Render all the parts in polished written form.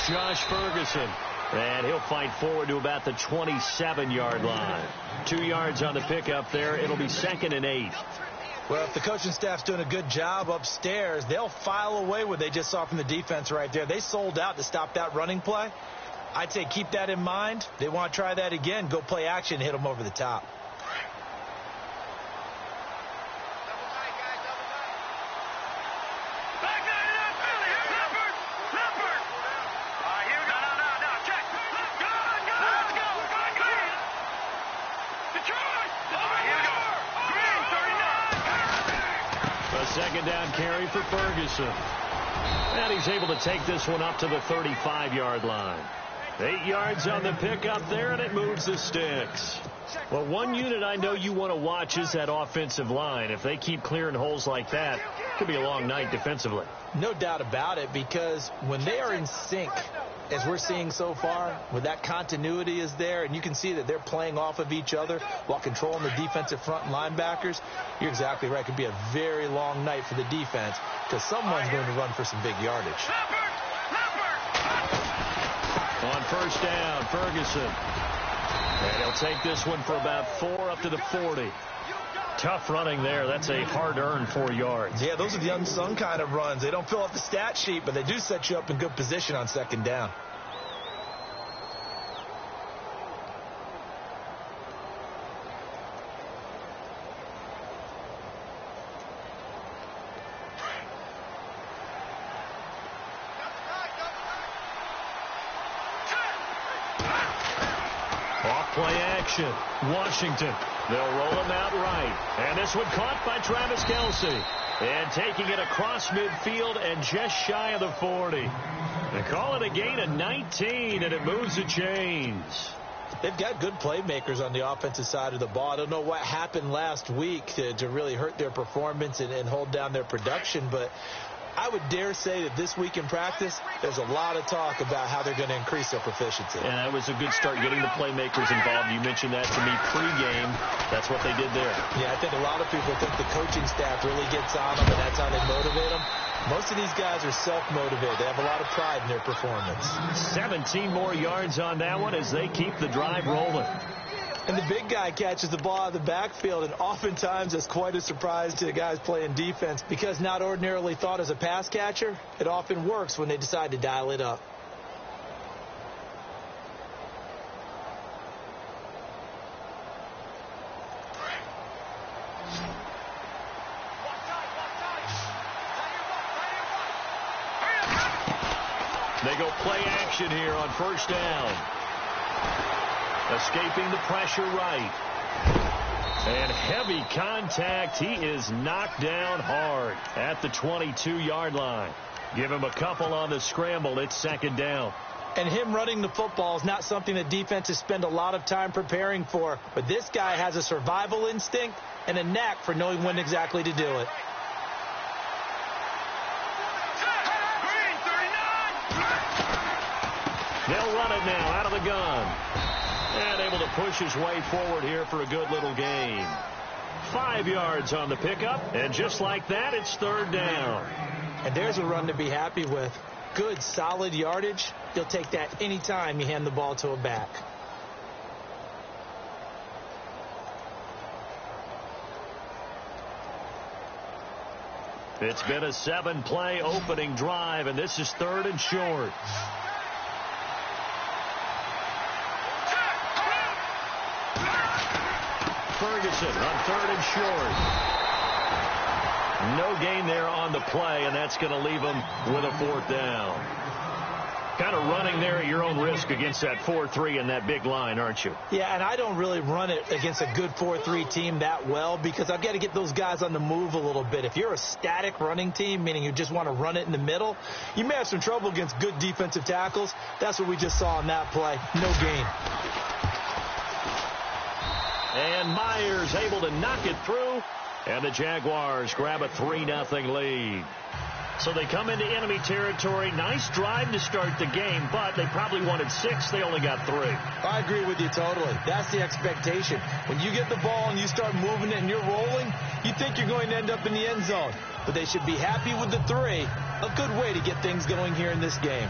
Josh Ferguson. And he'll fight forward to about the 27-yard line. 2 yards on the pickup there. It'll be 2nd and 8. Well, if the coaching staff's doing a good job upstairs, they'll file away what they just saw from the defense right there. They sold out to stop that running play. I'd say keep that in mind. They want to try that again. Go play action, hit them over the top. Second down carry for Ferguson. And he's able to take this one up to the 35-yard line. 8 yards on the pickup there, and it moves the sticks. Well, one unit I know you want to watch is that offensive line. If they keep clearing holes like that, it could be a long night defensively. No doubt about it, because when they are in sync, as we're seeing so far, when that continuity is there, and you can see that they're playing off of each other while controlling the defensive front linebackers, you're exactly right. It could be a very long night for the defense because someone's going to run for some big yardage. On first down, Ferguson. And he'll take this one for about 4 up to the 40. Tough running there. That's a hard-earned 4 yards. Yeah, those are the unsung kind of runs. They don't fill up the stat sheet, but they do set you up in good position on second down. Off-play action. Washington. They'll roll him out right. And this one caught by Travis Kelce. And taking it across midfield and just shy of the 40. They call it a gain of 19, and it moves the chains. They've got good playmakers on the offensive side of the ball. I don't know what happened last week to really hurt their performance and hold down their production, but I would dare say that this week in practice, there's a lot of talk about how they're going to increase their proficiency. And that was a good start getting the playmakers involved. You mentioned that to me pregame. That's what they did there. Yeah, I think a lot of people think the coaching staff really gets on them, and that's how they motivate them. Most of these guys are self-motivated. They have a lot of pride in their performance. 17 more yards on that one as they keep the drive rolling. And the big guy catches the ball out of the backfield, and oftentimes it's quite a surprise to the guys playing defense because not ordinarily thought as a pass catcher, it often works when they decide to dial it up. They go play action here on first down. Escaping the pressure right. And heavy contact. He is knocked down hard at the 22-yard line. Give him a couple on the scramble. It's second down. And him running the football is not something that defenses spend a lot of time preparing for. But this guy has a survival instinct and a knack for knowing when exactly to do it. They'll run it now out of the gun. And able to push his way forward here for a good little gain. 5 yards on the pickup. And just like that, it's third down. And there's a run to be happy with. Good, solid yardage. You'll take that anytime you hand the ball to a back. It's been a 7-play opening drive, and this is third and short. Ferguson on third and short. No gain there on the play, and that's going to leave him with a fourth down. Kind of running there at your own risk against that 4-3 and that big line, aren't you? Yeah, and I don't really run it against a good 4-3 team that well because I've got to get those guys on the move a little bit. If you're a static running team, meaning you just want to run it in the middle, you may have some trouble against good defensive tackles. That's what we just saw on that play. No gain. And Myers able to knock it through, and the Jaguars grab a 3-0 lead. So they come into enemy territory. Nice drive to start the game, but they probably wanted 6. They only got 3. I agree with you totally. That's the expectation. When you get the ball and you start moving it and you're rolling, you think you're going to end up in the end zone. But they should be happy with the 3. A good way to get things going here in this game.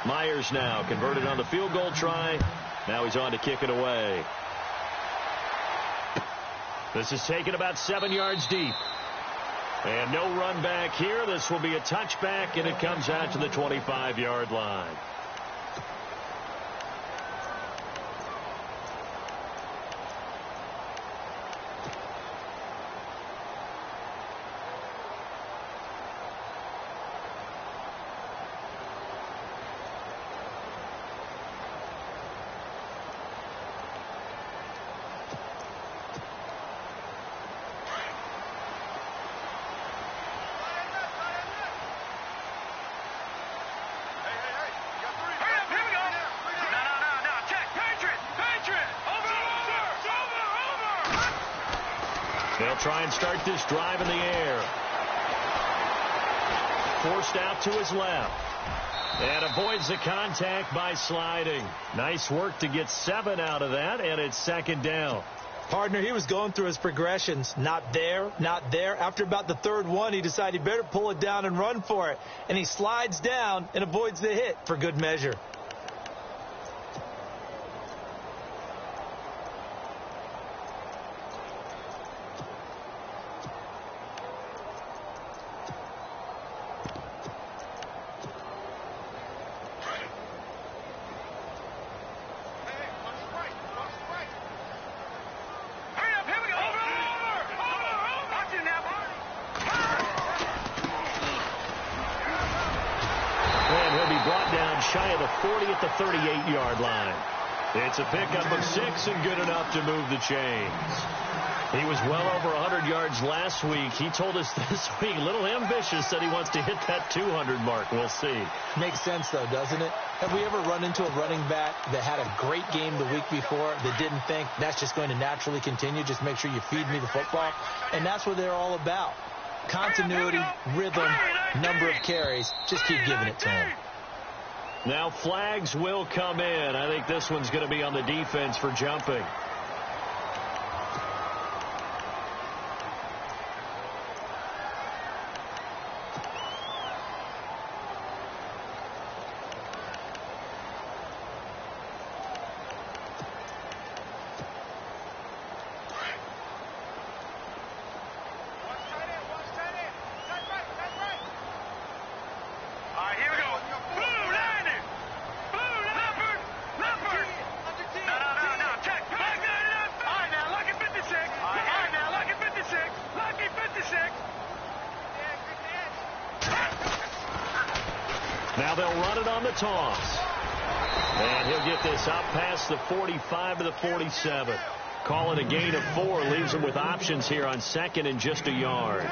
Myers now converted on the field goal try. Now he's on to kick it away. This is taken about 7 yards deep. And no run back here. This will be a touchback, and it comes out to the 25-yard line. They'll try and start this drive in the air. Forced out to his left. And avoids the contact by sliding. Nice work to get 7 out of that, and it's second down. Partner, he was going through his progressions. Not there, not there. After about the third one, he decided he better pull it down and run for it. And he slides down and avoids the hit for good measure. Shy of the 40 at the 38-yard line. It's a pickup of 6 and good enough to move the chains. He was well over 100 yards last week. He told us this week, a little ambitious, that he wants to hit that 200 mark. We'll see. Makes sense, though, doesn't it? Have we ever run into a running back that had a great game the week before that didn't think that's just going to naturally continue? Just make sure you feed me the football. And that's what they're all about. Continuity, rhythm, number of carries. Just keep giving it to him. Now flags will come in. I think this one's going to be on the defense for jumping. Now they'll run it on the toss. And he'll get this up past the 45 to the 47. Call it a gain of 4. Leaves him with options here on second and just a yard.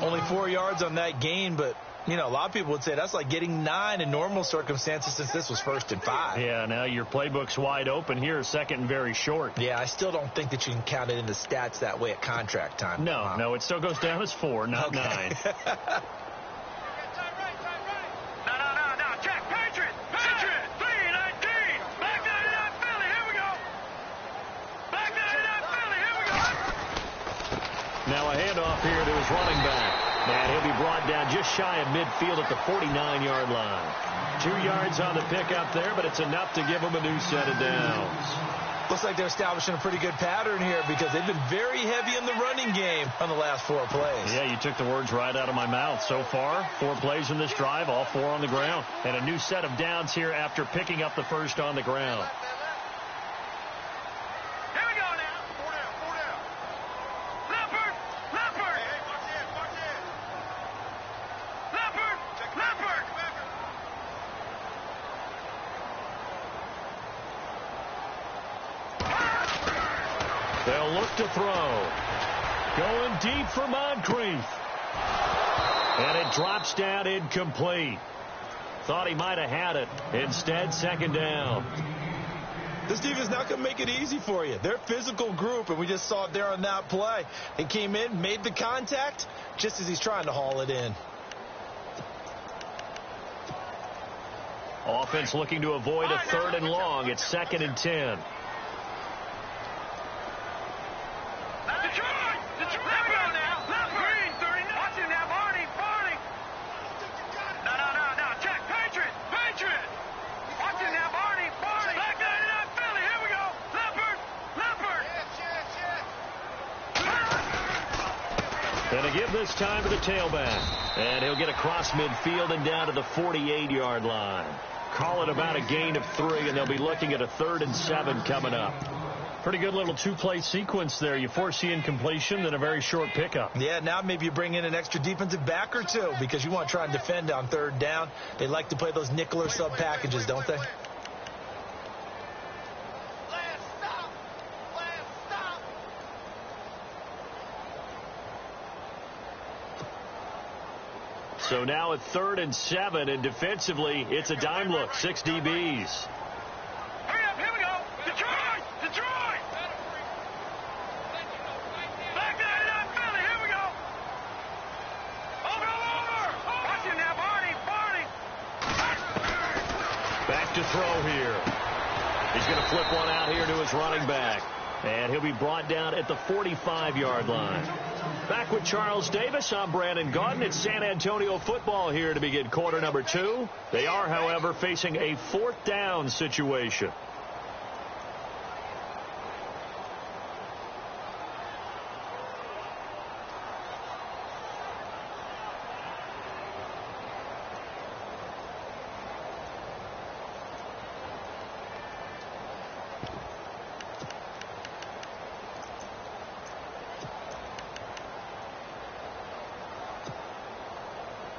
Only 4 yards on that gain, but, you know, a lot of people would say that's like getting 9 in normal circumstances since this was 1st and 5. Yeah, now your playbook's wide open here, second and very short. Yeah, I still don't think that you can count it in the stats that way at contract time. No, it still goes down as 4, not 9. Now a handoff here to his running back. And he'll be brought down just shy of midfield at the 49-yard line. 2 yards on the pickup there, but it's enough to give him a new set of downs. Looks like they're establishing a pretty good pattern here because they've been very heavy in the running game on the last 4 plays. Yeah, you took the words right out of my mouth. So far, 4 plays in this drive, all 4 on the ground. And a new set of downs here after picking up the first on the ground. They'll look to throw. Going deep for Moncrief. And it drops down incomplete. Thought he might have had it. Instead, second down. This defense not going to make it easy for you. They're a physical group, and we just saw it there on that play. He came in, made the contact, just as he's trying to haul it in. Offense looking to avoid a 3rd and long. It's 2nd and 10. Going to give this time to the tailback. And he'll get across midfield and down to the 48-yard line. Call it about a gain of 3, and they'll be looking at a 3rd and 7 coming up. Pretty good little two-play sequence there. You force the incompletion, then a very short pickup. Yeah, now maybe you bring in an extra defensive back or two because you want to try and defend on 3rd down. They like to play those nickel or sub packages, don't they? So now a 3rd and 7, and defensively, it's a dime look. 6 DBs. Hurry up, here we go. Detroit! Detroit! Back 99 Philly, here we go. Over. Watch him now, Barney. Back to throw here. He's going to flip one out here to his running back. And he'll be brought down at the 45-yard line. Back with Charles Davis, I'm Brandon Gaudin. It's San Antonio football here to begin quarter number 2. They are, however, facing a 4th down situation.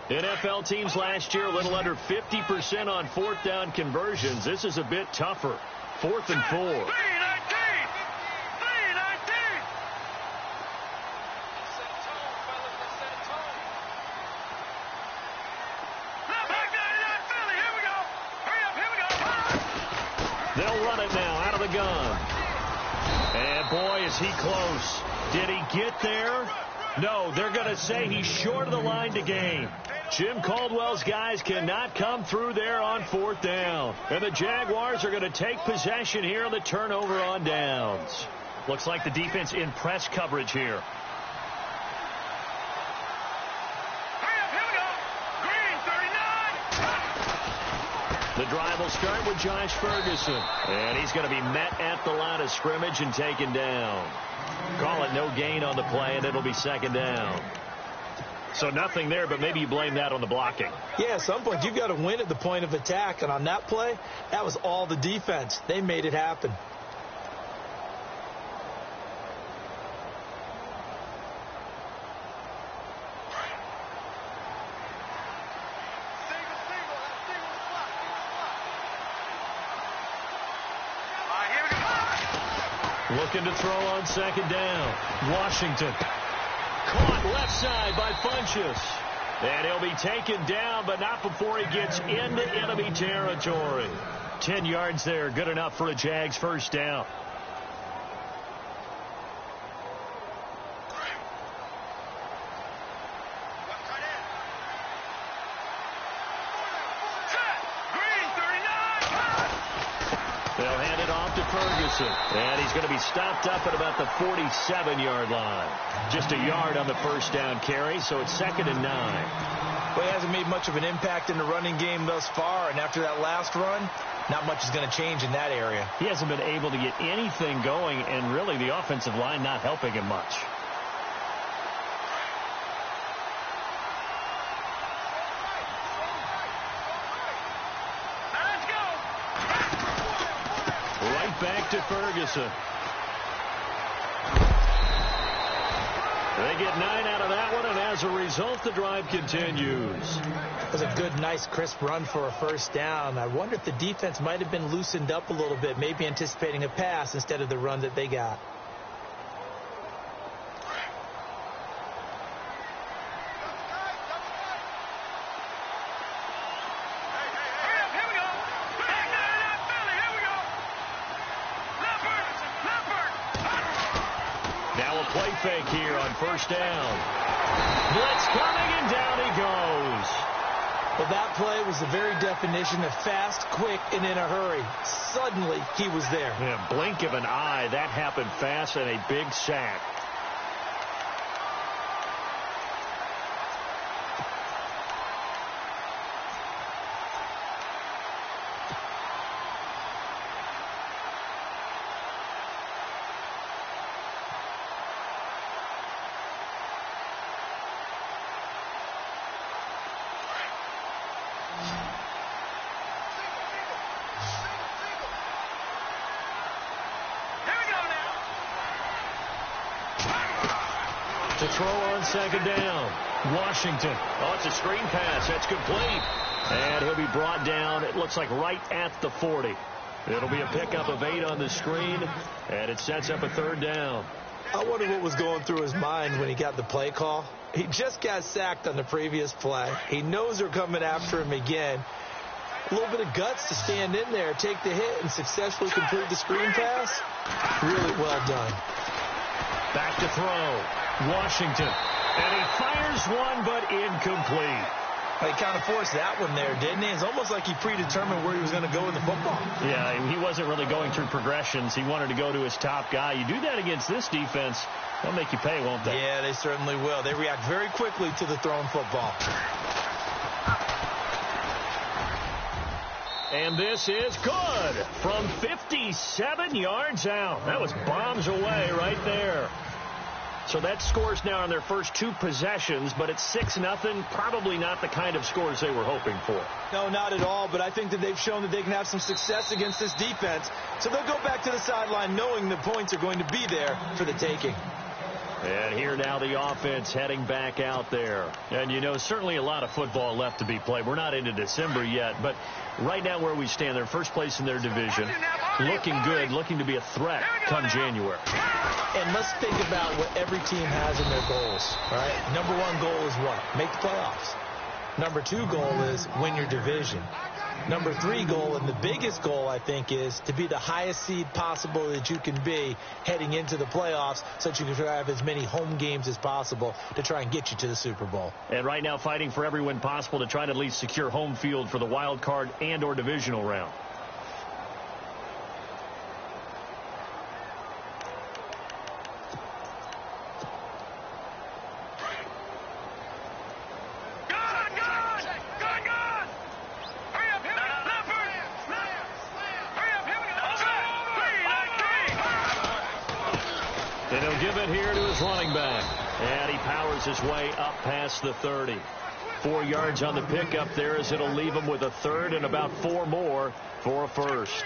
NFL teams last year a little under 50% on 4th down conversions. This is a bit tougher. 4th and 4. 3-19! They'll run it now out of the gun. And boy, is he close. Did he get there? No, they're going to say he's short of the line to gain. Jim Caldwell's guys cannot come through there on 4th down. And the Jaguars are going to take possession here on the turnover on downs. Looks like the defense in press coverage here. The drive will start with Josh Ferguson. And he's going to be met at the line of scrimmage and taken down. Call it no gain on the play, and it'll be 2nd down. So nothing there, but maybe you blame that on the blocking. Yeah, at some point you've got to win at the point of attack. And on that play, that was all the defense. They made it happen. Looking to throw on 2nd down. Washington. Caught left side by Funchess. And he'll be taken down, but not before he gets into enemy territory. 10 yards there. Good enough for a Jags 1st down. And he's going to be stopped up at about the 47-yard line. Just a yard on the 1st down carry, so it's 2nd and 9. Well, he hasn't made much of an impact in the running game thus far, and after that last run, not much is going to change in that area. He hasn't been able to get anything going, and really the offensive line not helping him much. Back to Ferguson. They get 9 out of that one, and as a result, the drive continues. It was a good, nice, crisp run for a 1st down. I wonder if the defense might have been loosened up a little bit, maybe anticipating a pass instead of the run that they got. Fake here on 1st down. Blitz coming, and down he goes. Well, that play was the very definition of fast, quick, and in a hurry. Suddenly, he was there. Yeah, blink of an eye. That happened fast, and a big sack. To throw on second down. Washington. Oh, it's a screen pass. That's complete. And he'll be brought down, it looks like, right at the 40. It'll be a pickup of 8 on the screen, and it sets up a third down. I wonder what was going through his mind when he got the play call. He just got sacked on the previous play. He knows they're coming after him again. A little bit of guts to stand in there, take the hit, and successfully complete the screen pass. Really well done. Back to throw. Washington. And he fires one, but incomplete. He kind of forced that one there, didn't he? It's almost like he predetermined where he was going to go in the football. Yeah, he wasn't really going through progressions. He wanted to go to his top guy. You do that against this defense, they'll make you pay, won't they? Yeah, they certainly will. They react very quickly to the thrown football. And this is good from 57 yards out. That was bombs away right there. So that scores now on their first 2 possessions, but it's 6-0. Probably not the kind of scores they were hoping for. No, not at all, but I think that they've shown that they can have some success against this defense. So they'll go back to the sideline knowing the points are going to be there for the taking. And here now the offense heading back out there. And, you know, certainly a lot of football left to be played. We're not into December yet, but right now where we stand, they're first place in their division. Looking good, looking to be a threat come January. And let's think about what every team has in their goals, all right? Number 1 goal is what? Make the playoffs. Number 2 goal is win your division. Number 3 goal, and the biggest goal, I think, is to be the highest seed possible that you can be heading into the playoffs so that you can have as many home games as possible to try and get you to the Super Bowl. And right now fighting for every win possible to try to at least secure home field for the wild card and or divisional round. And he'll give it here to his running back. And he powers his way up past the 30. 4 yards on the pickup there as it'll leave him with a third and about 4 more for a first.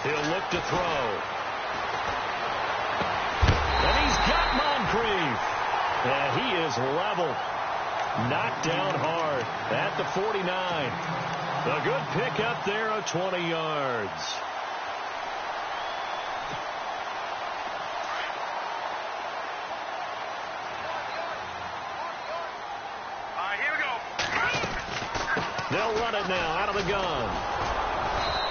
He'll look to throw. And he's got Moncrief. And he is level. Knocked down hard at the 49. A good pickup there of 20 yards. Here we go. They'll run it now out of the gun.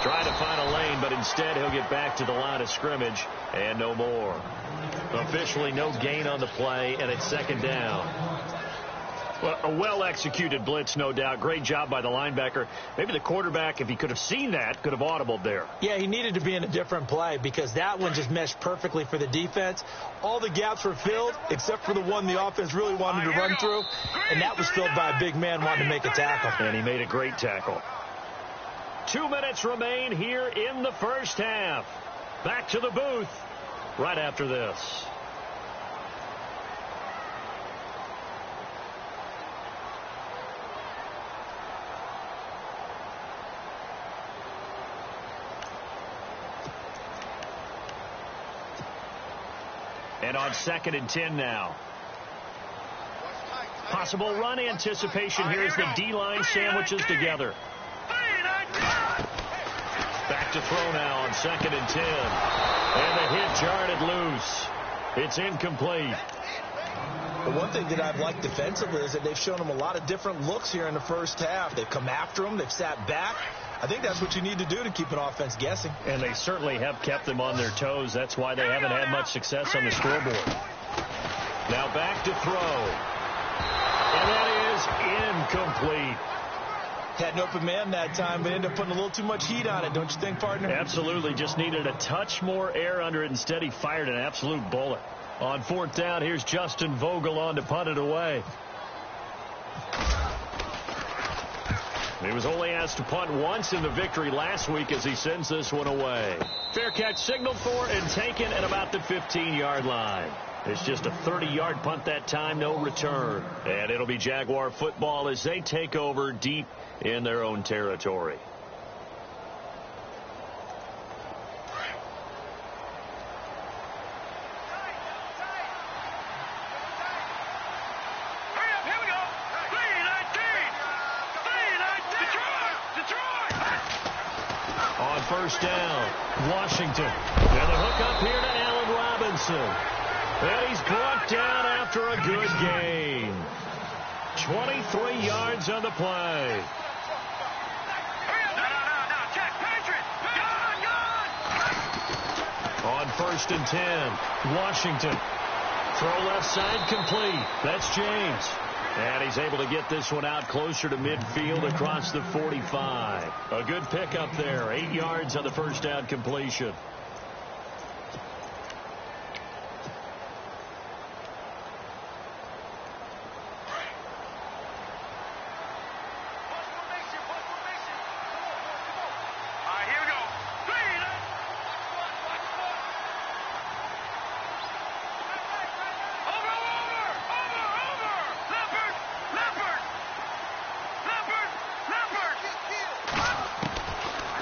Trying to find a lane, but instead he'll get back to the line of scrimmage and no more. Officially no gain on the play, and it's second down. Well, a well-executed blitz, no doubt. Great job by the linebacker. Maybe the quarterback, if he could have seen that, could have audibled there. Yeah, he needed to be in a different play because that one just meshed perfectly for the defense. All the gaps were filled except for the one the offense really wanted to run through, and that was filled by a big man wanting to make a tackle. And he made a great tackle. 2 minutes remain here in the first half. Back to the booth right after this. And on 2nd and 10 now. Possible run anticipation here as the D-line sandwiches together. Back to throw now on 2nd and 10. And the hit jarred loose. It's incomplete. The one thing that I've liked defensively is that they've shown them a lot of different looks here in the first half. They've come after them. They've sat back. I think that's what you need to do to keep an offense guessing. And they certainly have kept them on their toes. That's why they haven't had much success on the scoreboard. Now back to throw. And that is incomplete. Had an open man that time, but ended up putting a little too much heat on it, don't you think, partner? Absolutely. Just needed a touch more air under it. Instead, he fired an absolute bullet. On 4th down, here's Justin Vogel on to punt it away. He was only asked to punt once in the victory last week as he sends this one away. Fair catch signaled for and taken at about the 15-yard line. It's just a 30-yard punt that time, no return. And it'll be Jaguar football as they take over deep in their own territory. On 1st down, Washington. And the hook up here to Allen Robinson. And he's brought down after a good gain. 23 yards on the play. On 1st and 10, Washington. Throw left side complete. That's James. And he's able to get this one out closer to midfield across the 45. A good pickup there. 8 yards on the 1st down completion.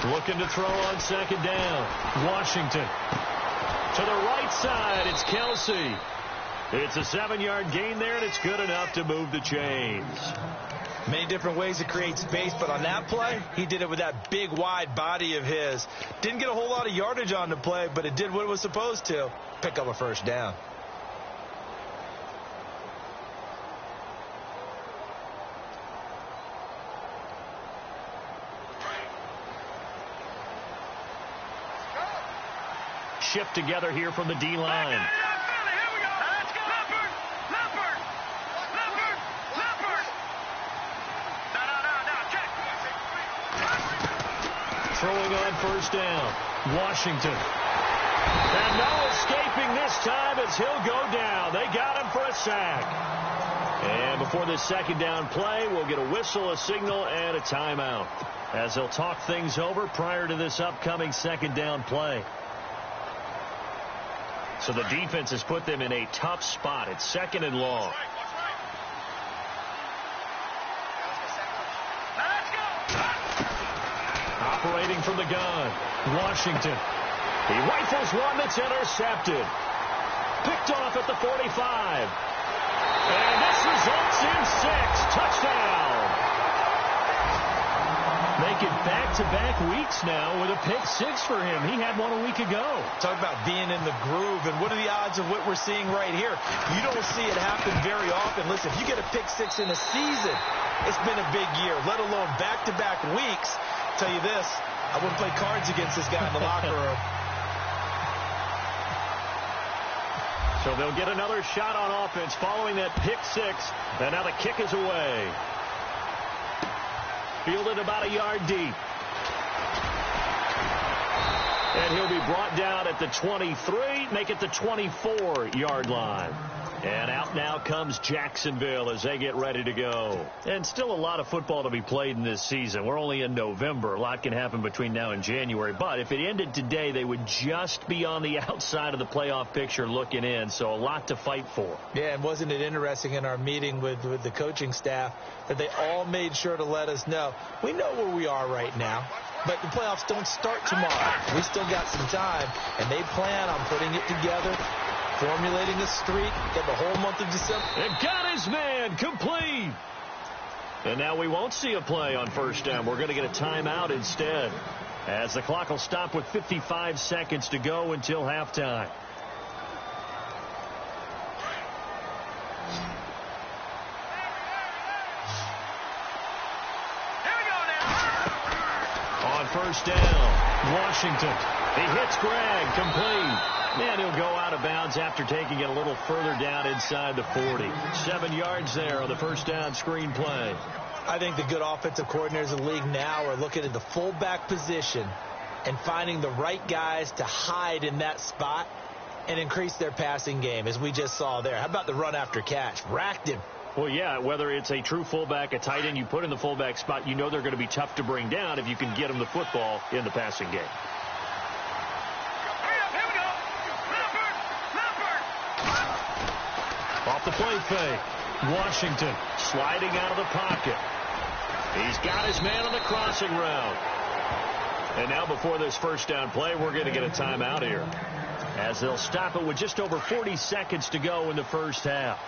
Looking to throw on 2nd down. Washington. To the right side, it's Kelsey. It's a 7-yard gain there, and it's good enough to move the chains. Many different ways to create space, but on that play, he did it with that big, wide body of his. Didn't get a whole lot of yardage on the play, but it did what it was supposed to. Pick up a 1st down. Shift together here from the D-line. Throwing on 1st down. Washington. And no escaping this time as he'll go down. They got him for a sack. And before this 2nd down play, we'll get a whistle, a signal, and a timeout as they'll talk things over prior to this upcoming 2nd down play. So the defense has put them in a tough spot. It's 2nd and long. Operating from the gun, Washington. He rifles one that's intercepted. Picked off at the 45. And this results in 6. Touchdown. Making back-to-back weeks now with a pick 6 for him. He had one a week ago. Talk about being in the groove, and what are the odds of what we're seeing right here? You don't see it happen very often. Listen, if you get a pick 6 in a season, it's been a big year, let alone back-to-back weeks. I'll tell you this, I wouldn't play cards against this guy in the locker room. So they'll get another shot on offense following that pick 6, and now the kick is away. Fielded about a yard deep. And he'll be brought down at the 23, make it the 24-yard line. And out now comes Jacksonville as they get ready to go. And still a lot of football to be played in this season. We're only in November. A lot can happen between now and January. But if it ended today, they would just be on the outside of the playoff picture looking in. So a lot to fight for. Yeah, and wasn't it interesting in our meeting with the coaching staff that they all made sure to let us know, we know where we are right now, but the playoffs don't start tomorrow. We still got some time, and they plan on putting it together, formulating a streak in the whole month of December. And got his man complete. And now we won't see a play on 1st down. We're going to get a timeout instead, as the clock will stop with 55 seconds to go until halftime. On 1st down, Washington. He hits Greg, complete. And he'll go out of bounds after taking it a little further down inside the 40. 7 yards there on the 1st down screen play. I think the good offensive coordinators in the league now are looking at the fullback position and finding the right guys to hide in that spot and increase their passing game, as we just saw there. How about the run after catch? Racked him. Well, yeah, whether it's a true fullback, a tight end you put in the fullback spot, you know they're going to be tough to bring down if you can get them the football in the passing game. Off the play fake. Washington sliding out of the pocket. He's got his man on the crossing route. And now before this first down play, we're going to get a timeout here, as they'll stop it with just over 40 seconds to go in the first half.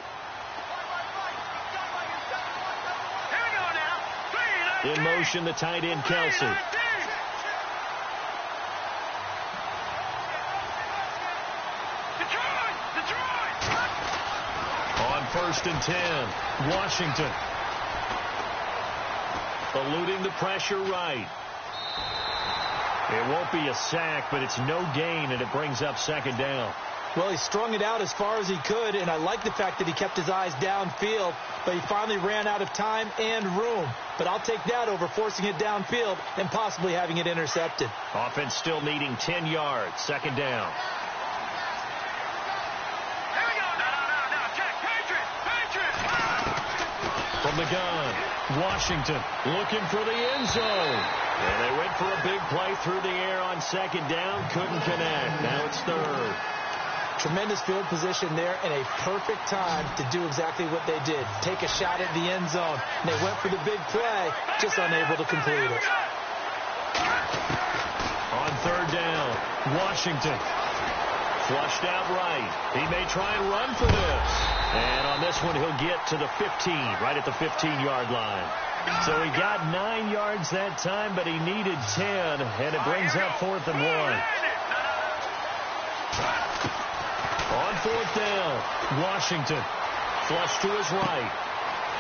In motion, the tight end, Kelsey. On 1st and 10, Washington. Eluding the pressure right. It won't be a sack, but it's no gain, and it brings up 2nd down. Well, he strung it out as far as he could, and I like the fact that he kept his eyes downfield, but he finally ran out of time and room. But I'll take that over forcing it downfield and possibly having it intercepted. Offense still needing 10 yards. 2nd down. From the gun, Washington looking for the end zone. And they went for a big play through the air on 2nd down. Couldn't connect. Now it's 3rd. Tremendous field position there and a perfect time to do exactly what they did. Take a shot at the end zone. And they went for the big play, just unable to complete it. On 3rd down, Washington flushed out right. He may try and run for this. And on this one, he'll get to the 15, right at the 15-yard line. So he got 9 yards that time, but he needed 10, and it brings up 4th and 1. On 4th down, Washington flush to his right.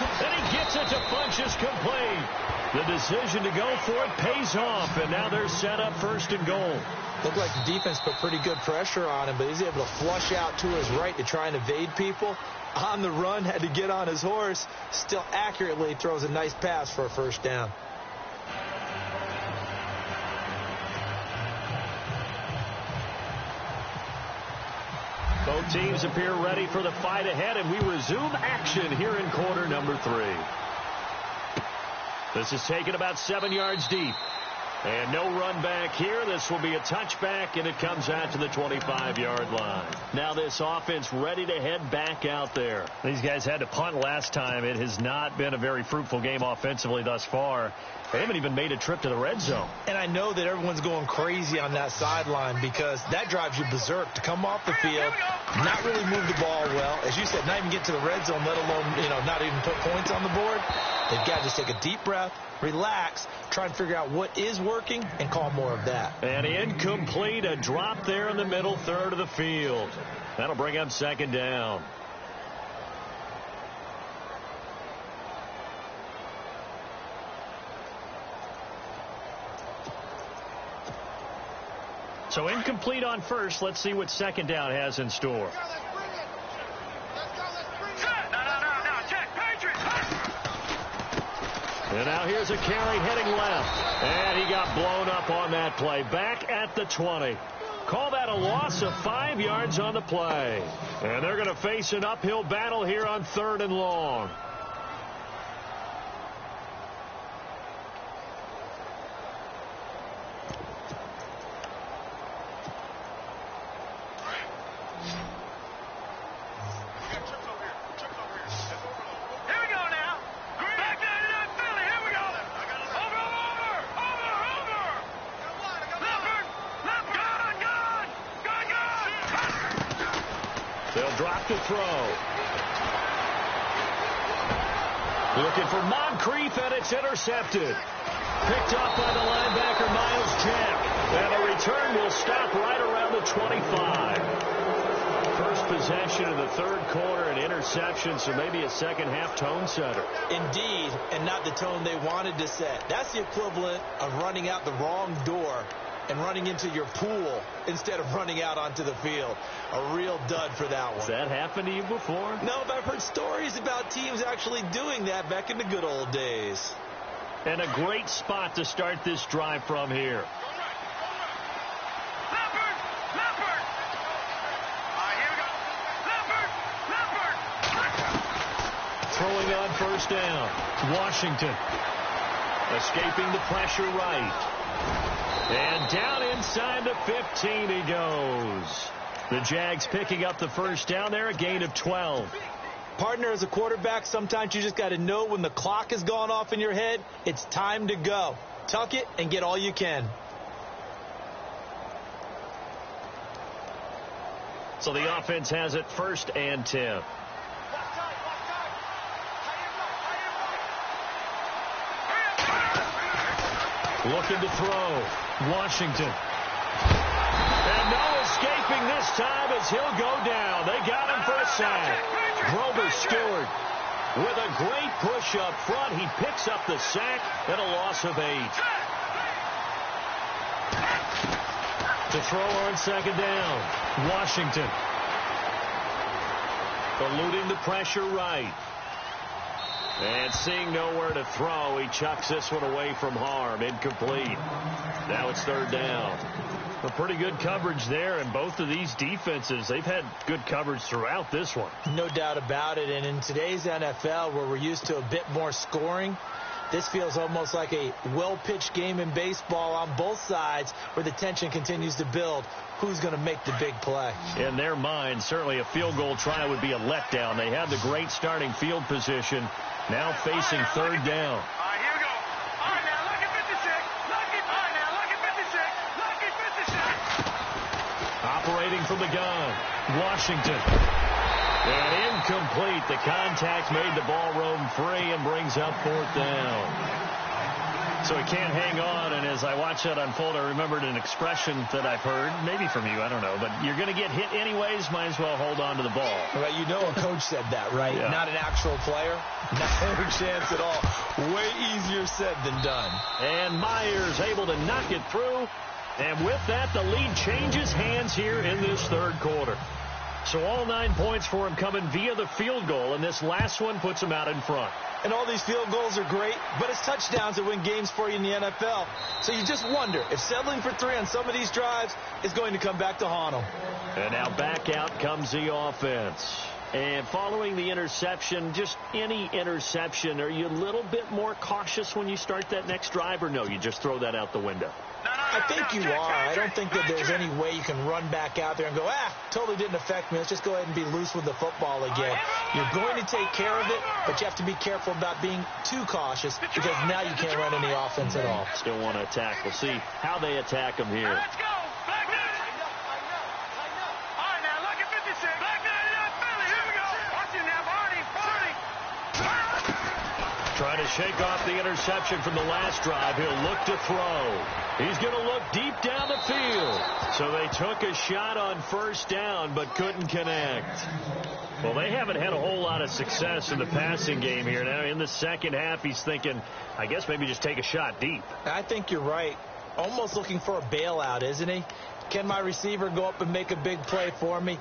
And he gets it to Funchess complete. The decision to go for it pays off, and now they're set up 1st and goal. Looked like the defense put pretty good pressure on him, but he's able to flush out to his right to try and evade people. On the run, had to get on his horse. Still accurately throws a nice pass for a 1st down. Both teams appear ready for the fight ahead, and we resume action here in quarter number 3. This is taken about 7 yards deep. And no run back here. This will be a touchback, and it comes out to the 25-yard line. Now this offense ready to head back out there. These guys had to punt last time. It has not been a very fruitful game offensively thus far. They haven't even made a trip to the red zone. And I know that everyone's going crazy on that sideline because that drives you berserk to come off the field, not really move the ball well. As you said, not even get to the red zone, let alone, not even put points on the board. They've got to just take a deep breath, relax, try and figure out what is working, and call more of that. And incomplete, a drop there in the middle third of the field. That'll bring up 2nd down. So incomplete on 1st. Let's see what 2nd down has in store. And now here's a carry heading left. And he got blown up on that play. Back at the 20. Call that a loss of 5 yards on the play. And they're going to face an uphill battle here on 3rd and long. They'll drop to throw. Looking for Moncrief, and it's intercepted. Picked up by the linebacker, Miles Jack. And the return will stop right around the 25. First possession of the 3rd quarter, an interception, so maybe a second-half tone setter. Indeed, and not the tone they wanted to set. That's the equivalent of running out the wrong door and running into your pool instead of running out onto the field. A real dud for that one. Has that happened to you before? No, but I've heard stories about teams actually doing that back in the good old days. And a great spot to start this drive from here. Throwing on first down. Washington escaping the pressure right. And down inside the 15 he goes. The Jags picking up the first down there, a gain of 12. Partner, as a quarterback, sometimes you just got to know when the clock has gone off in your head, it's time to go. Tuck it and get all you can. So the offense has it 1st and 10. Looking to throw. Washington. And no escaping this time as he'll go down. They got him for a sack. Grover Stewart with a great push up front. He picks up the sack and a loss of 8. To throw on 2nd down. Washington. Eluding the pressure right. And seeing nowhere to throw, he chucks this one away from harm. Incomplete. Now it's 3rd down. A pretty good coverage there, and both of these defenses, they've had good coverage throughout this one. No doubt about it. And in today's NFL, where we're used to a bit more scoring, this feels almost like a well-pitched game in baseball on both sides where the tension continues to build. Who's going to make the big play? In their minds, certainly a field goal try would be a letdown. They had the great starting field position. Now facing 3rd down. All right, here we go. All right, now look at 56. All right, now look at 56. Look at 56. Operating from the gun. Washington. And incomplete. The contact made the ball roam free and brings up 4th down. So he can't hang on, and as I watch that unfold, I remembered an expression that I've heard, maybe from you, I don't know, but you're going to get hit anyways, might as well hold on to the ball. Well, you know a coach said that, right? Yeah. Not an actual player. No chance at all. Way easier said than done. And Myers able to knock it through, and with that, the lead changes hands here in this 3rd quarter. So all 9 points for him coming via the field goal, and this last one puts him out in front. And all these field goals are great, but it's touchdowns that win games for you in the NFL. So you just wonder if settling for 3 on some of these drives is going to come back to haunt them. And now back out comes the offense. And following the interception, just any interception, are you a little bit more cautious when you start that next drive, or no, you just throw that out the window? I think you are. I don't think that there's any way you can run back out there and go, totally didn't affect me. Let's just go ahead and be loose with the football again. You're going to take care of it, but you have to be careful about being too cautious because now you can't run any offense at all. Still want to attack. We'll see how they attack them here. Let's go. Back there. All right, now look at 56. Back there. Here we go. Watch it now, Barney. Trying to shake off the interception from the last drive. He'll look to throw. He's going to look deep down the field. So they took a shot on 1st down, but couldn't connect. Well, they haven't had a whole lot of success in the passing game here. Now, in the second half, he's thinking, I guess maybe just take a shot deep. I think you're right. Almost looking for a bailout, isn't he? Can my receiver go up and make a big play for me?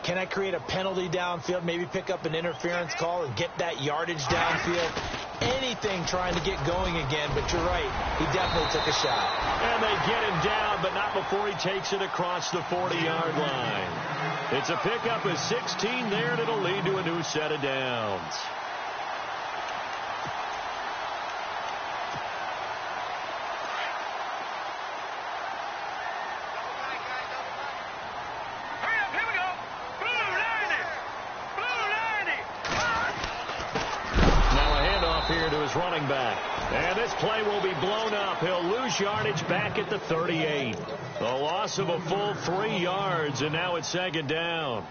Can I create a penalty downfield, maybe pick up an interference call and get that yardage downfield? Anything trying to get going again, but you're right. He definitely took a shot. And they get him down, but not before he takes it across the 40-yard line. It's a pickup of 16 there, and it'll lead to a new set of downs. Running back. And this play will be blown up. He'll lose yardage back at the 38. A loss of a full 3 yards, and now it's 2nd down.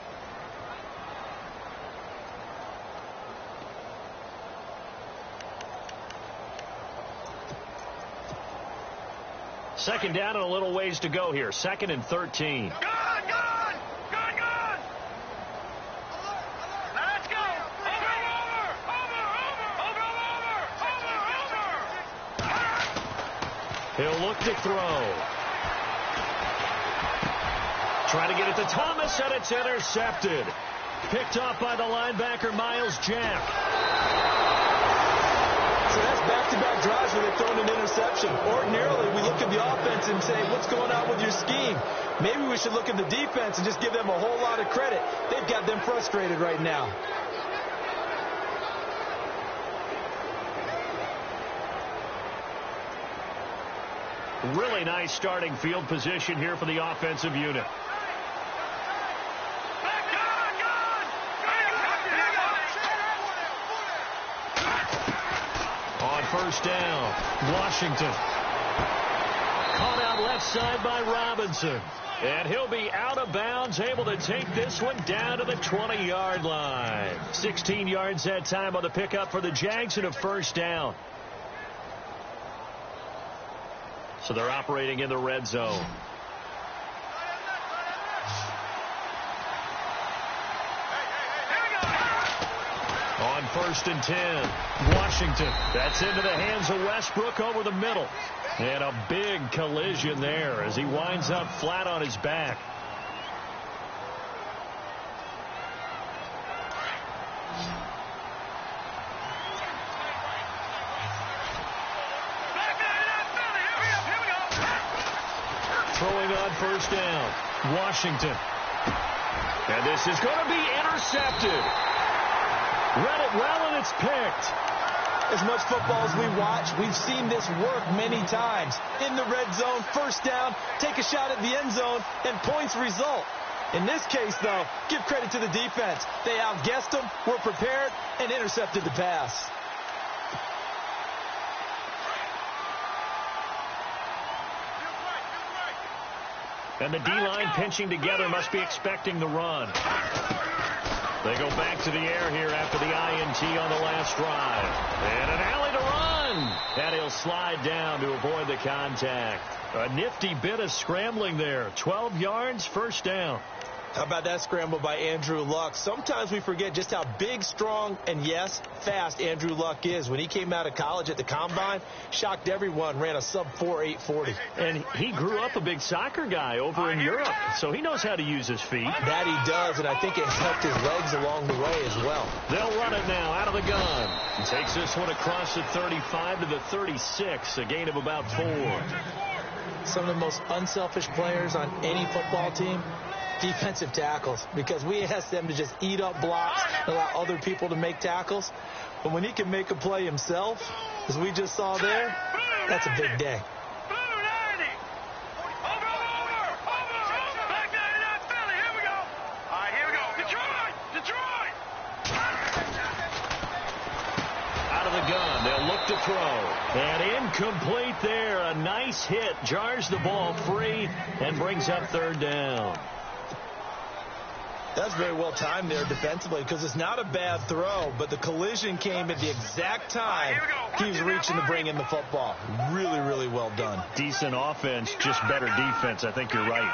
Second down and a little ways to go here. 2nd and 13. He'll look to throw. Trying to get it to Thomas, and it's intercepted. Picked off by the linebacker, Miles Jack. So that's back-to-back drives where they've thrown an interception. Ordinarily, we look at the offense and say, what's going on with your scheme? Maybe we should look at the defense and just give them a whole lot of credit. They've got them frustrated right now. Really nice starting field position here for the offensive unit. On first down, Washington. Caught out left side by Robinson. And he'll be out of bounds, able to take this one down to the 20-yard line. 16 yards that time on the pickup for the Jags and a first down. So they're operating in the red zone. On first and 10, Washington. That's into the hands of Westbrook over the middle. And a big collision there as he winds up flat on his back. Throwing on first down, Washington. And this is going to be intercepted. Read it well, and it's picked. As much football as we watch, we've seen this work many times. In the red zone, first down, take a shot at the end zone, and points result. In this case, though, give credit to the defense. They outguessed them, were prepared, and intercepted the pass. And the D-line pinching together must be expecting the run. They go back to the air here after the INT on the last drive. And an alley to run. And he'll slide down to avoid the contact. A nifty bit of scrambling there. 12 yards, first down. How about that scramble by Andrew Luck? Sometimes we forget just how big, strong, and, yes, fast Andrew Luck is. When he came out of college at the Combine, shocked everyone, ran a sub-4 840. And he grew up a big soccer guy over in Europe, so he knows how to use his feet. That he does, and I think it helped his legs along the way as well. They'll run it now out of the gun. He takes this one across the 35 to the 36, a gain of about 4. Some of the most unselfish players on any football team, defensive tackles, because we ask them to just eat up blocks and allow other people to make tackles. But when he can make a play himself, as we just saw there, that's a big day. Out of the gun, they'll look to throw. And incomplete there. A nice hit, jars the ball free, and brings up third down. That's very well timed there defensively, because it's not a bad throw, but the collision came at the exact time he was reaching to bring in the football. Really, really well done. Decent offense, just better defense. I think you're right.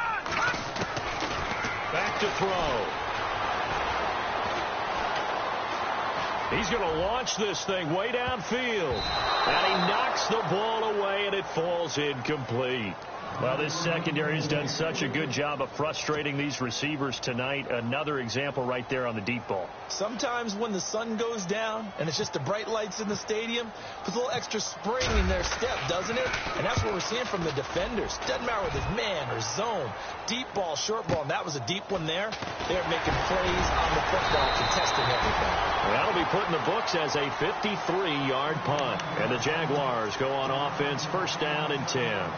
Back to throw. He's going to launch this thing way downfield. And he knocks the ball away, and it falls incomplete. Well, this secondary has done such a good job of frustrating these receivers tonight. Another example right there on the deep ball. Sometimes when the sun goes down and it's just the bright lights in the stadium, puts a little extra spring in their step, doesn't it? And that's what we're seeing from the defenders. Doesn't matter whether it's man or zone, deep ball, short ball, and that was a deep one there. They're making plays on the football, contesting everything. Well, that'll be put in the books as a 53-yard punt. And the Jaguars go on offense, first down and 10.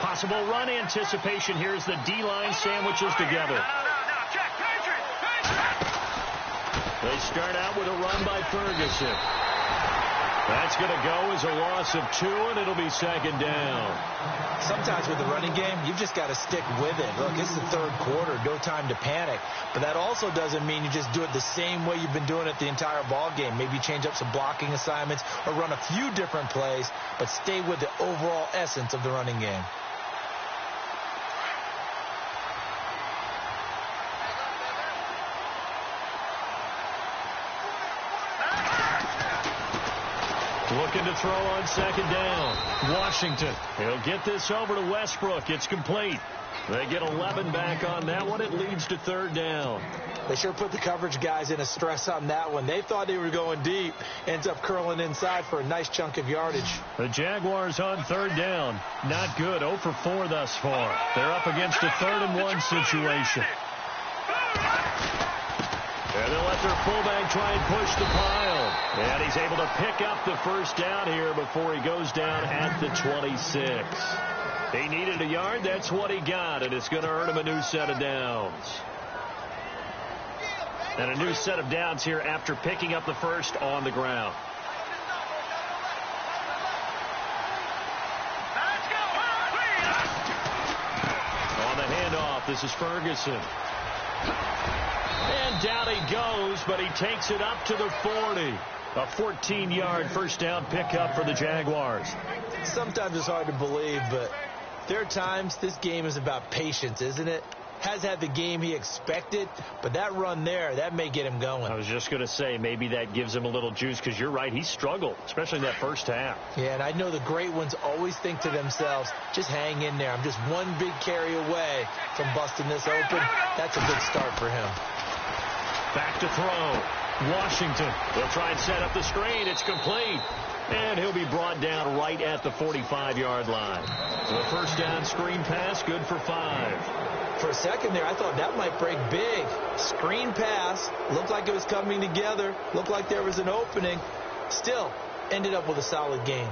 Possible run anticipation here as the D-line sandwiches together. They start out with a run by Ferguson. That's going to go as a loss of 2, and it'll be second down. Sometimes with the running game, you've just got to stick with it. Look, it's the third quarter, no time to panic. But that also doesn't mean you just do it the same way you've been doing it the entire ball game. Maybe change up some blocking assignments or run a few different plays, but stay with the overall essence of the running game. Looking to throw on second down. Washington. He'll get this over to Westbrook. It's complete. They get 11 back on that one. It leads to third down. They sure put the coverage guys in a stress on that one. They thought they were going deep. Ends up curling inside for a nice chunk of yardage. The Jaguars on third down. Not good. 0 for 4 thus far. They're up against a 3rd-and-1 situation. And they'll let their fullback try and push the pile. And he's able to pick up the first down here before he goes down at the 26. He needed a yard. That's what he got, and it's going to earn him a new set of downs. And a new set of downs here after picking up the first on the ground. On the handoff, this is Ferguson. And down he goes, but he takes it up to the 40. A 14-yard first down pickup for the Jaguars. Sometimes it's hard to believe, but there are times this game is about patience, isn't it? Has had the game he expected, but that run there, that may get him going. I was just going to say, maybe that gives him a little juice, because you're right, he struggled, especially in that first half. Yeah, and I know the great ones always think to themselves, just hang in there. I'm just one big carry away from busting this open. That's a good start for him. Back to throw. Washington. They'll try and set up the screen. It's complete. And he'll be brought down right at the 45-yard line. The first down screen pass, good for 5. For a second there, I thought that might break big. Screen pass. Looked like it was coming together. Looked like there was an opening. Still, ended up with a solid game.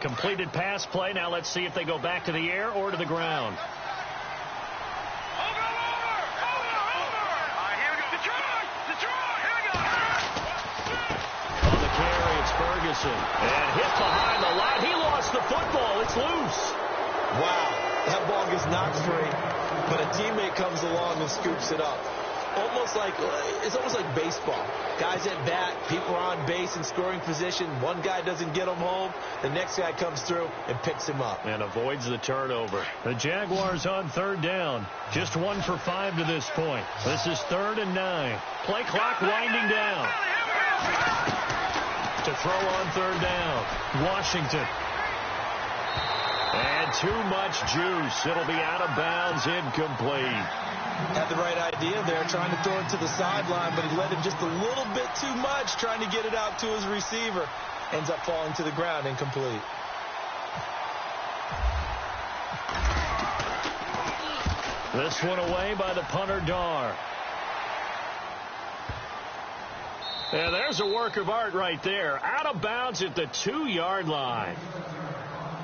Completed pass play. Now let's see if they go back to the air or to the ground. On the carry, it's Ferguson. And hit behind the line. He lost the football. It's loose. Wow. That ball gets knocked free, but a teammate comes along and scoops it up. It's almost like baseball. Guys at bat, people are on base in scoring position. One guy doesn't get him home. The next guy comes through and picks him up. And avoids the turnover. The Jaguars on third down. Just 1 for 5 to this point. This is 3rd and 9. Play clock winding down. To throw on third down. Washington. And too much juice. It'll be out of bounds, incomplete. Had the right idea there, trying to throw it to the sideline, but he let him just a little bit too much, trying to get it out to his receiver. Ends up falling to the ground, incomplete. This one away by the punter, Dar. And there's a work of art right there. Out of bounds at the 2-yard line.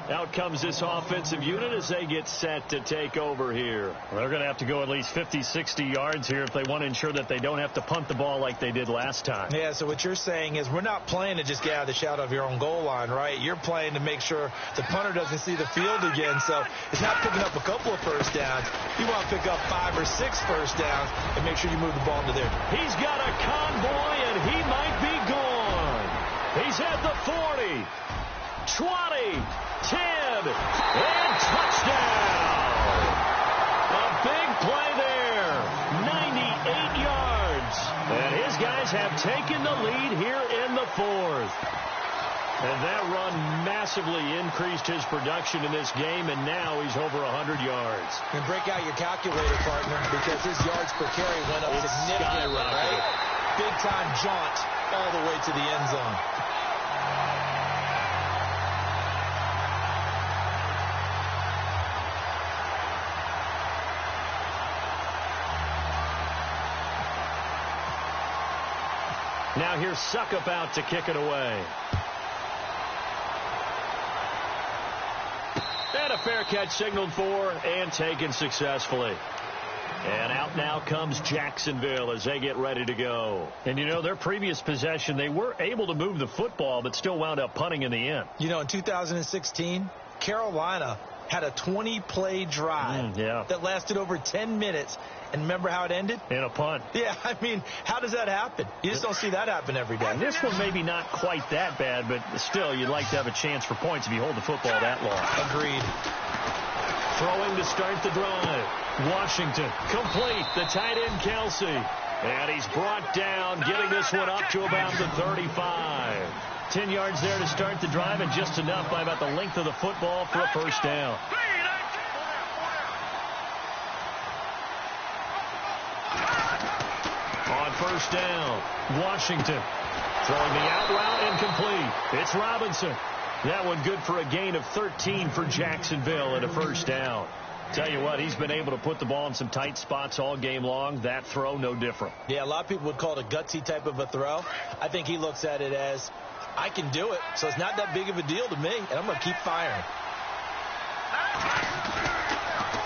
Out comes this offensive unit as they get set to take over here. Well, they're going to have to go at least 50, 60 yards here if they want to ensure that they don't have to punt the ball like they did last time. Yeah, so what you're saying is we're not playing to just get out of the shadow of your own goal line, right? You're playing to make sure the punter doesn't see the field again. So it's not picking up a couple of first downs. You want to pick up 5 or 6 first downs and make sure you move the ball into there. He's got a convoy, and he might be gone. He's at the 40, 20, 10, and touchdown. A big play there. 98 yards. And his guys have taken the lead here in the 4th. And that run massively increased his production in this game, and now he's over 100 yards. And break out your calculator, partner, because his yards per carry went up significantly, right? Big-time jaunt all the way to the end zone. Now here's Suckup out to kick it away. And a fair catch signaled for and taken successfully. And out now comes Jacksonville as they get ready to go. And, you know, their previous possession, they were able to move the football but still wound up punting in the end. You know, in 2016, Carolina had a 20-play drive that lasted over 10 minutes. And remember how it ended? In a punt. Yeah, I mean, how does that happen? You just don't see that happen every day. And this one maybe not quite that bad, but still, you'd like to have a chance for points if you hold the football that long. Agreed. Throwing to start the drive. Washington, complete. The tight end, Kelsey. And he's brought down, getting this one up to about the 35. 10 yards there to start the drive, and just enough by about the length of the football for a first down. On first down, Washington throwing the out route incomplete. It's Robinson. That one good for a gain of 13 for Jacksonville and a first down. Tell you what, he's been able to put the ball in some tight spots all game long. That throw, no different. Yeah, a lot of people would call it a gutsy type of a throw. I think he looks at it as, I can do it, so it's not that big of a deal to me, and I'm going to keep firing.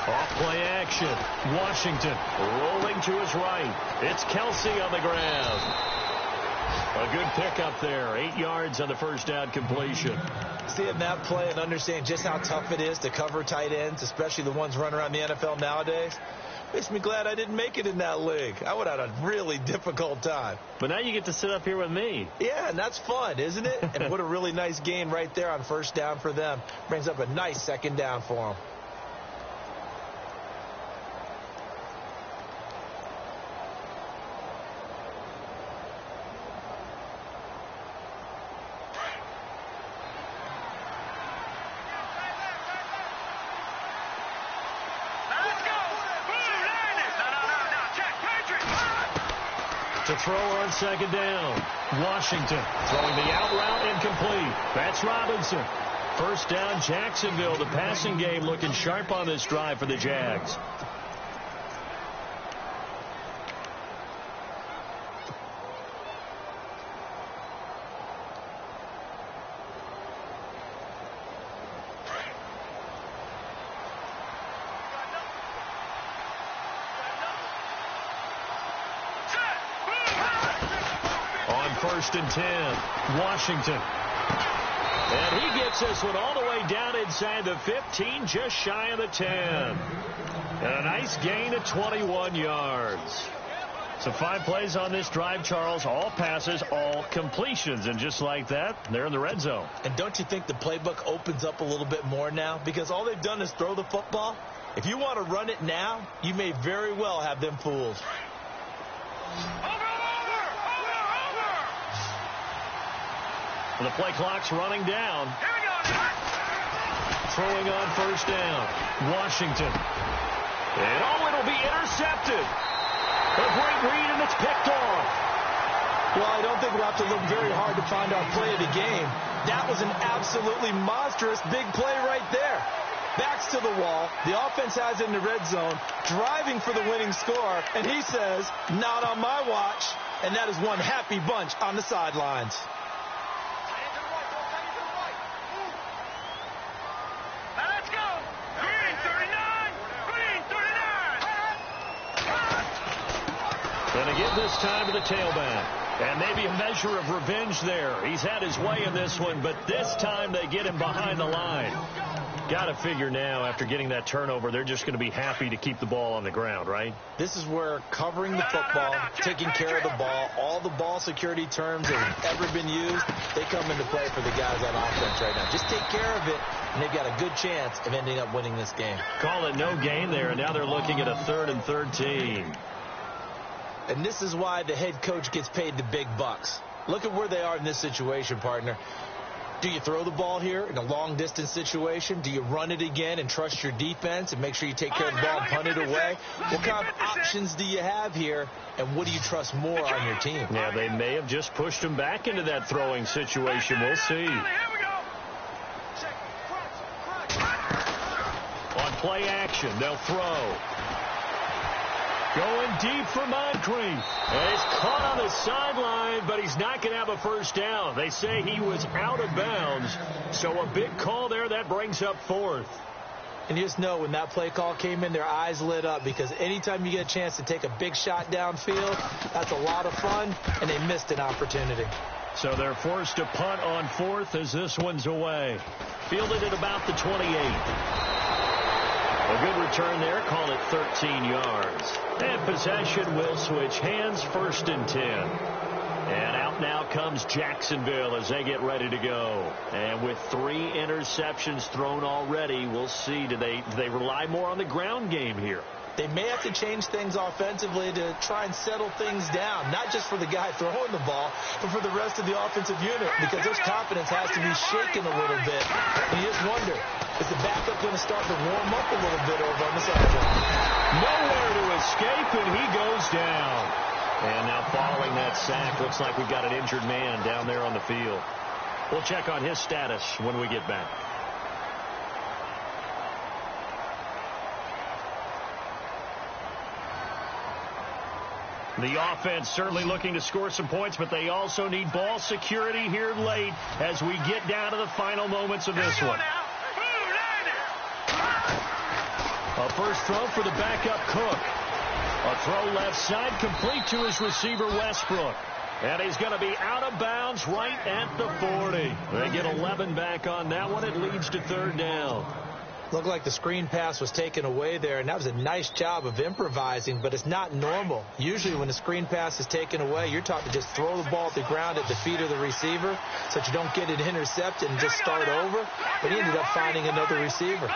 Off play action. Washington rolling to his right. It's Kelsey on the grab. A good pickup there. 8 yards on the first down completion. Seeing that play and understanding just how tough it is to cover tight ends, especially the ones running around the NFL nowadays, makes me glad I didn't make it in that league. I would have had a really difficult time. But now you get to sit up here with me. Yeah, and that's fun, isn't it? And what a really nice gain right there on first down for them. Brings up a nice second down for them. To throw on second down. Washington throwing the out route incomplete. That's Robinson. First down, Jacksonville. The passing game looking sharp on this drive for the Jags. First and 10, Washington. And he gets this one all the way down inside the 15, just shy of the 10. And a nice gain of 21 yards. So 5 plays on this drive, Charles. All passes, all completions. And just like that, they're in the red zone. And don't you think the playbook opens up a little bit more now? Because all they've done is throw the football. If you want to run it now, you may very well have them fooled. And the play clock's running down. Throwing on first down. Washington. And it'll be intercepted. A great read, and it's picked off. Well, I don't think we'll have to look very hard to find our play of the game. That was an absolutely monstrous big play right there. Backs to the wall. The offense has it in the red zone, driving for the winning score. And he says, not on my watch. And that is one happy bunch on the sidelines. And again this time to the tailback. And maybe a measure of revenge there. He's had his way in this one, but this time they get him behind the line. Got to figure now, after getting that turnover, they're just going to be happy to keep the ball on the ground, right? This is where covering the football, taking care of the ball, all the ball security terms that have ever been used, they come into play for the guys on offense right now. Just take care of it, and they've got a good chance of ending up winning this game. Call it no gain there, and now they're looking at a 3rd and 13. And this is why the head coach gets paid the big bucks. Look at where they are in this situation, partner. Do you throw the ball here in a long-distance situation? Do you run it again and trust your defense and make sure you take care of the ball and punt it away? What kind of options do you have here, and what do you trust more on your team? Yeah, they may have just pushed him back into that throwing situation. We'll see. On play action, they'll throw. Going deep for Moncrief. And it's caught on the sideline, but he's not going to have a first down. They say he was out of bounds. So a big call there. That brings up 4th. And you just know when that play call came in, their eyes lit up, because anytime you get a chance to take a big shot downfield, that's a lot of fun, and they missed an opportunity. So they're forced to punt on fourth as this one's away. Fielded at about the 28. A good return there. Call it 13 yards. And possession will switch hands, 1st and 10. And out now comes Jacksonville as they get ready to go. And with 3 interceptions thrown already, we'll see. Do they rely more on the ground game here? They may have to change things offensively to try and settle things down, not just for the guy throwing the ball, but for the rest of the offensive unit, because their confidence has to be shaken a little bit. And you just wonder, is the backup going to start to warm up a little bit over on the sideline? Nowhere to escape, and he goes down. And now following that sack, looks like we've got an injured man down there on the field. We'll check on his status when we get back. The offense certainly looking to score some points, but they also need ball security here late as we get down to the final moments of this one. A first throw for the backup Cook. A throw left side complete to his receiver Westbrook. And he's going to be out of bounds right at the 40. They get 11 back on that one. It leads to 3rd down. Looked like the screen pass was taken away there, and that was a nice job of improvising, but it's not normal. Usually when the screen pass is taken away, you're taught to just throw the ball at the ground at the feet of the receiver so that you don't get it intercepted and just start over. But he ended up finding another receiver.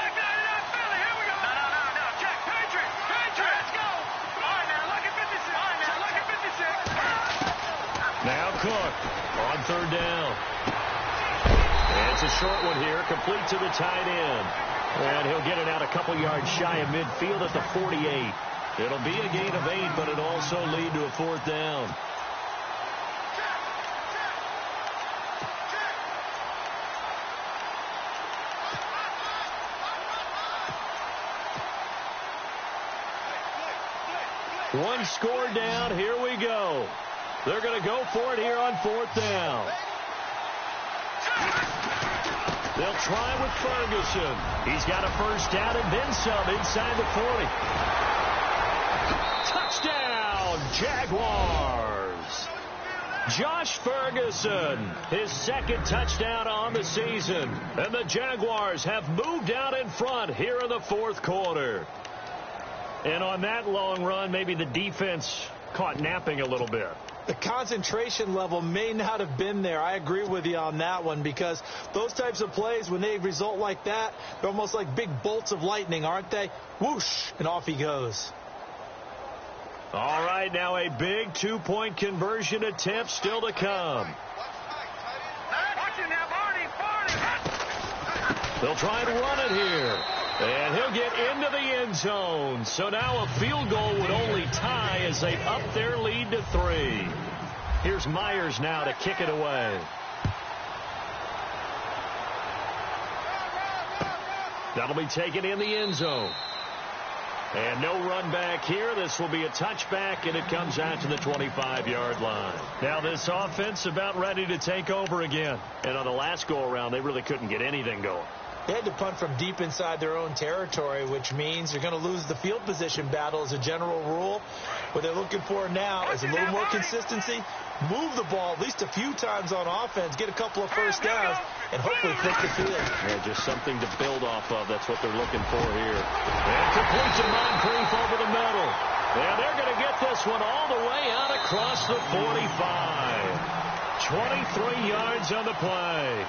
Now Cook on 3rd down. And it's a short one here, complete to the tight end. And he'll get it out a couple yards shy of midfield at the 48. It'll be a gain of 8, but it'll also lead to a 4th down. One score down. Here we go. They're going to go for it here on 4th down. They'll try with Ferguson. He's got a first down and then some inside the 40. Touchdown, Jaguars. Josh Ferguson, his 2nd touchdown on the season. And the Jaguars have moved out in front here in the 4th quarter. And on that long run, maybe the defense caught napping a little bit. The concentration level may not have been there. I agree with you on that one, because those types of plays, when they result like that, they're almost like big bolts of lightning, aren't they? Whoosh, and off he goes. All right, now a big 2-point conversion attempt still to come. They'll try to run it here. And he'll get into the end zone. So now a field goal would only tie as they've upped their lead to 3. Here's Myers now to kick it away. That'll be taken in the end zone. And no run back here. This will be a touchback, and it comes out to the 25-yard line. Now this offense about ready to take over again. And on the last go-around, they really couldn't get anything going. They had to punt from deep inside their own territory, which means you're going to lose the field position battle as a general rule. What they're looking for now is a little more consistency, move the ball at least a few times on offense, get a couple of first downs, and hopefully flip the field. Yeah, just something to build off of. That's what they're looking for here. And complete to Moncrief over the middle. And they're going to get this one all the way out across the 45. 23 yards on the play.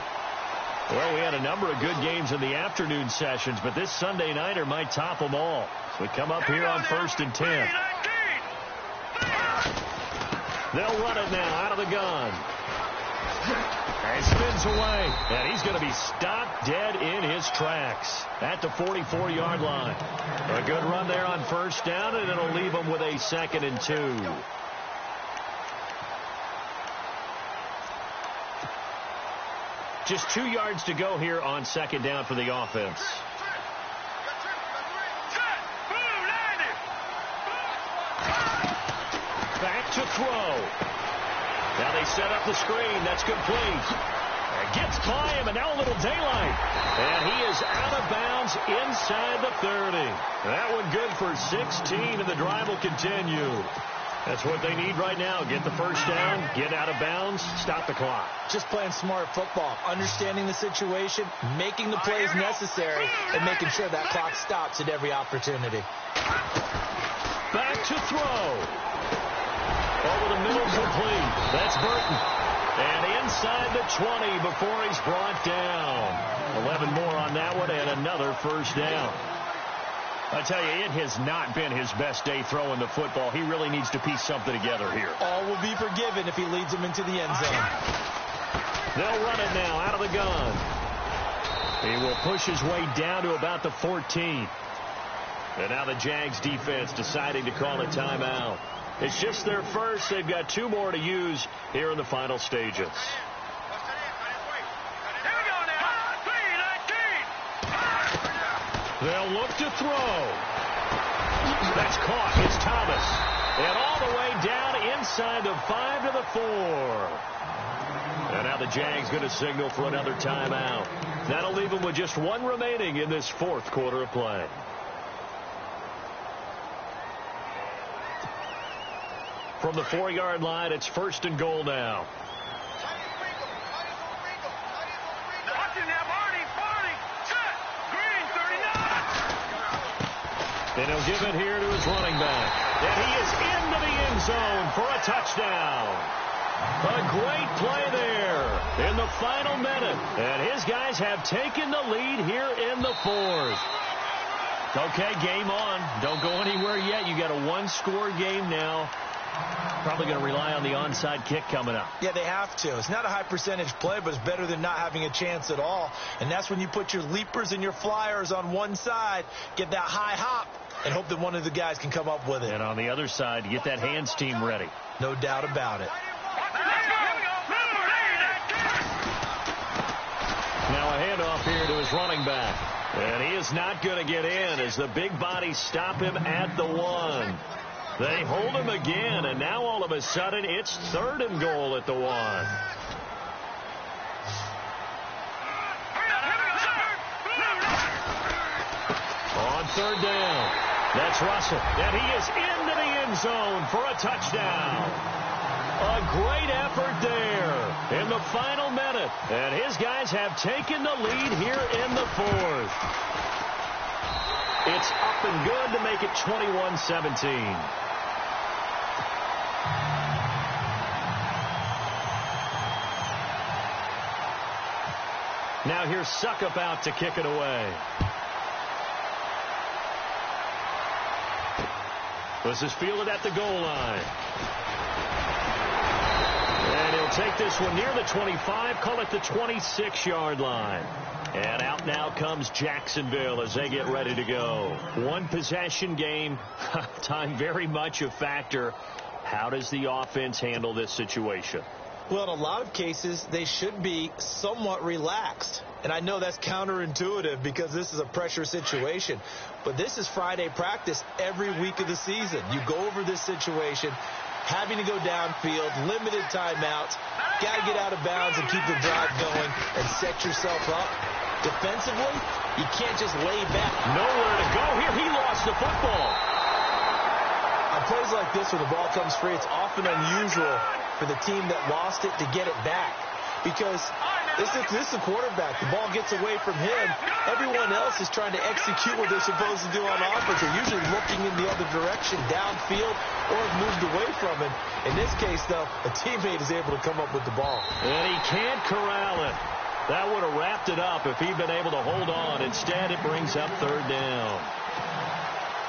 Well, we had a number of good games in the afternoon sessions, but this Sunday nighter might top them all. So we come up here on 1st and 10. They'll run it now out of the gun. And spins away. And he's going to be stopped dead in his tracks at the 44-yard line. A good run there on 1st down, and it'll leave them with a 2nd and 2. Just 2 yards to go here on 2nd down for the offense. Back to throw. Now they set up the screen. That's complete. Gets by him, and now a little daylight. And he is out of bounds inside the 30. That one good for 16, and the drive will continue. That's what they need right now. Get the first down, get out of bounds, stop the clock. Just playing smart football, understanding the situation, making the plays necessary, and making sure that clock stops at every opportunity. Back to throw. Over the middle, complete. That's Burton. And inside the 20 before he's brought down. 11 more on that one and another first down. I tell you, it has not been his best day throwing the football. He really needs to piece something together here. All will be forgiven if he leads them into the end zone. They'll run it now out of the gun. He will push his way down to about the 14. And now the Jags defense deciding to call a timeout. It's just their first. They've got 2 more to use here in the final stages. They'll look to throw. That's caught. It's Thomas. And all the way down inside the 5 to the 4. And now the Jags going to signal for another timeout. That'll leave them with just 1 remaining in this 4th quarter of play. From the 4-yard line, it's 1st and goal now. And he'll give it here to his running back. And he is into the end zone for a touchdown. A great play there in the final minute. And his guys have taken the lead here in the 4th. Okay, game on. Don't go anywhere yet. You got a 1-score game now. Probably going to rely on the onside kick coming up. Yeah, they have to. It's not a high percentage play, but it's better than not having a chance at all. And that's when you put your leapers and your flyers on one side, get that high hop, and hope that one of the guys can come up with it. And on the other side, you get that hands team ready. No doubt about it. Now a handoff here to his running back. And he is not going to get in as the big bodies stop him at the 1. They hold him again, and now all of a sudden it's 3rd and goal at the 1. On 3rd down, that's Russell, and he is into the end zone for a touchdown. A great effort there in the final minute, and his guys have taken the lead here in the 4th. It's up and good to make it 21-17. Now here's Suckup out to kick it away. This is fielded at the goal line. And he'll take this one near the 25, call it the 26-yard line. And out now comes Jacksonville as they get ready to go. 1-possession game. Time very much a factor. How does the offense handle this situation? Well, in a lot of cases, they should be somewhat relaxed. And I know that's counterintuitive because this is a pressure situation. But this is Friday practice every week of the season. You go over this situation, having to go downfield, limited timeouts, got to get out of bounds and keep the drive going and set yourself up. Defensively, you can't just lay back. Nowhere to go here. He lost the football. On plays like this where the ball comes free, it's often unusual for the team that lost it to get it back. Because this is a quarterback. The ball gets away from him. Everyone else is trying to execute what they're supposed to do on offense. They're usually looking in the other direction, downfield, or have moved away from it. In this case, though, a teammate is able to come up with the ball. And he can't corral it. That would have wrapped it up if he'd been able to hold on. Instead, it brings up 3rd down.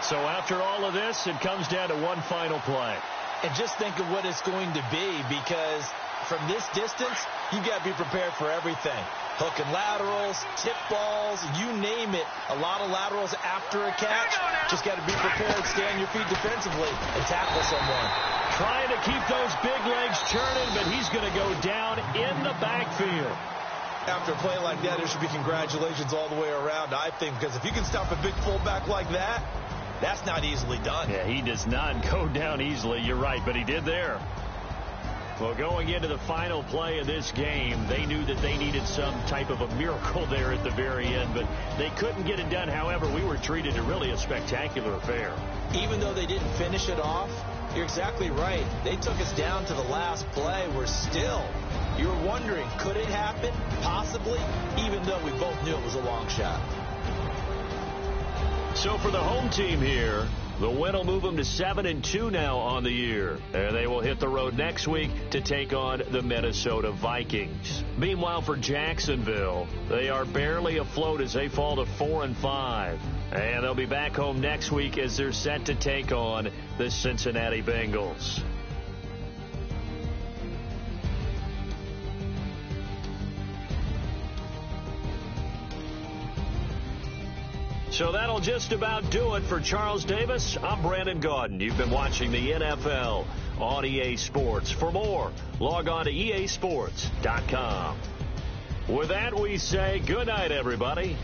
So after all of this, it comes down to one final play. And just think of what it's going to be, because from this distance, you've got to be prepared for everything. Hook and laterals, tip balls, you name it. A lot of laterals after a catch. Just got to be prepared, stay on your feet defensively, and tackle someone. Trying to keep those big legs churning, but he's going to go down in the backfield. After a play like that, there should be congratulations all the way around, I think, because if you can stop a big fullback like that, that's not easily done. Yeah, he does not go down easily. You're right, but he did there. Well, going into the final play of this game, they knew that they needed some type of a miracle there at the very end, but they couldn't get it done. However, we were treated to really a spectacular affair. Even though they didn't finish it off, You're exactly right. They took us down to the last play. You're wondering, could it happen? Possibly, even though we both knew it was a long shot. So for the home team here, the win will move them to 7-2 now on the year. And they will hit the road next week to take on the Minnesota Vikings. Meanwhile, for Jacksonville, they are barely afloat as they fall to 4-5. And they'll be back home next week as they're set to take on the Cincinnati Bengals. So that'll just about do it for Charles Davis. I'm Brandon Gaudin. You've been watching the NFL on EA Sports. For more, log on to easports.com. With that, we say good night, everybody.